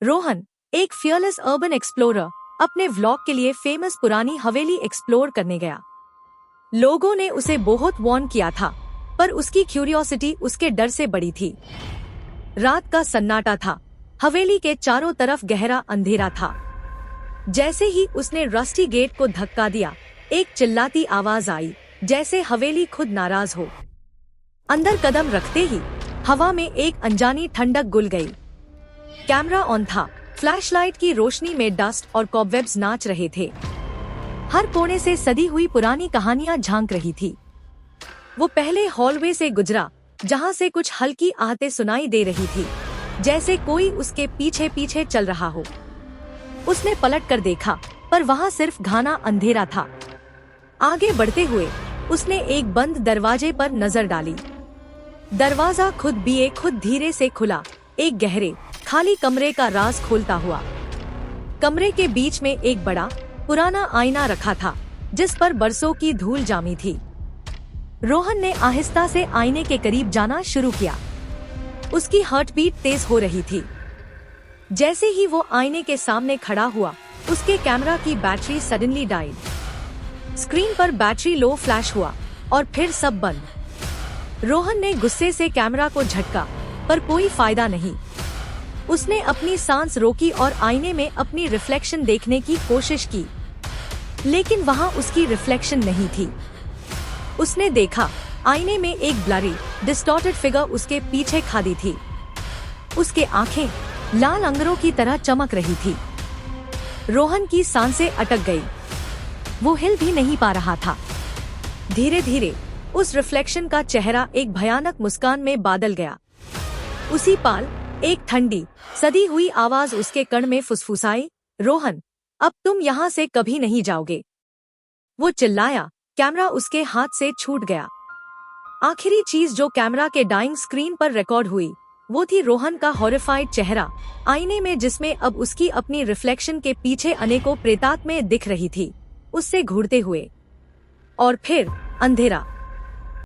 रोहन, एक fearless urban explorer, अपने vlog के लिए फेमस पुरानी हवेली एक्सप्लोर करने गया। लोगों ने उसे बहुत वार्न किया था, पर उसकी क्यूरियोसिटी उसके डर से बड़ी थी। रात का सन्नाटा था, हवेली के चारों तरफ गहरा अंधेरा था। जैसे ही उसने रस्टी गेट को धक्का दिया, एक चिल्लाती आवाज आई, जैसे हवेली खुद नाराज हो। अंदर कदम रखते ही हवा में एक अनजानी ठंडक घुल गई। कैमरा ऑन था, फ्लैशलाइट की रोशनी में डस्ट और कॉबवेब्स नाच रहे थे। हर कोने से सदी हुई पुरानी कहानियां झांक रही थी। वो पहले हॉलवे से गुजरा, जहां से कुछ हल्की आहटें सुनाई दे रही थी, जैसे कोई उसके पीछे पीछे चल रहा हो। उसने पलट कर देखा, पर वहां सिर्फ घना अंधेरा था। आगे बढ़ते हुए उसने एक बंद दरवाजे पर नजर डाली। दरवाजा खुद धीरे से खुला, एक गहरे खाली कमरे का राज खोलता हुआ। कमरे के बीच में एक बड़ा पुराना आईना रखा था, जिस पर बरसों की धूल जामी थी। रोहन ने आहिस्ता से आईने के करीब जाना शुरू किया। उसकी हार्ट बीट तेज हो रही थी। जैसे ही वो आईने के सामने खड़ा हुआ, उसके कैमरा की बैटरी सडनली डाइड। स्क्रीन पर बैटरी लो फ्लैश हुआ और फिर सब बंद। रोहन ने गुस्से से कैमरा को झटका, पर कोई फायदा नहीं। उसने अपनी सांस रोकी और आईने में अपनी रिफ्लेक्शन देखने की कोशिश की, लेकिन वहां उसकी रिफ्लेक्शन नहीं थी। उसने देखा, आईने में एक ब्लरी, डिस्टॉर्टेड फिगर उसके पीछे खड़ी थी। उसके आंखें लाल अंगरों की तरह चमक रही थी। रोहन की सांसें अटक गई। वो हिल भी नहीं पा रहा था। धीरे धीरे उस रिफ्लेक्शन का चेहरा एक भयानक मुस्कान में बदल गया। उसी पल एक ठंडी सदी हुई आवाज उसके कान में फुसफुसाई, रोहन, अब तुम यहाँ से कभी नहीं जाओगे। वो चिल्लाया, कैमरा उसके हाथ से छूट गया। आखिरी चीज जो कैमरा के डाइंग स्क्रीन पर रिकॉर्ड हुई, वो थी रोहन का हॉरिफाइड चेहरा आईने में, जिसमें अब उसकी अपनी रिफ्लेक्शन के पीछे अनेकों प्रेतात्माएं दिख रही थी, उससे घूरते हुए। और फिर अंधेरा।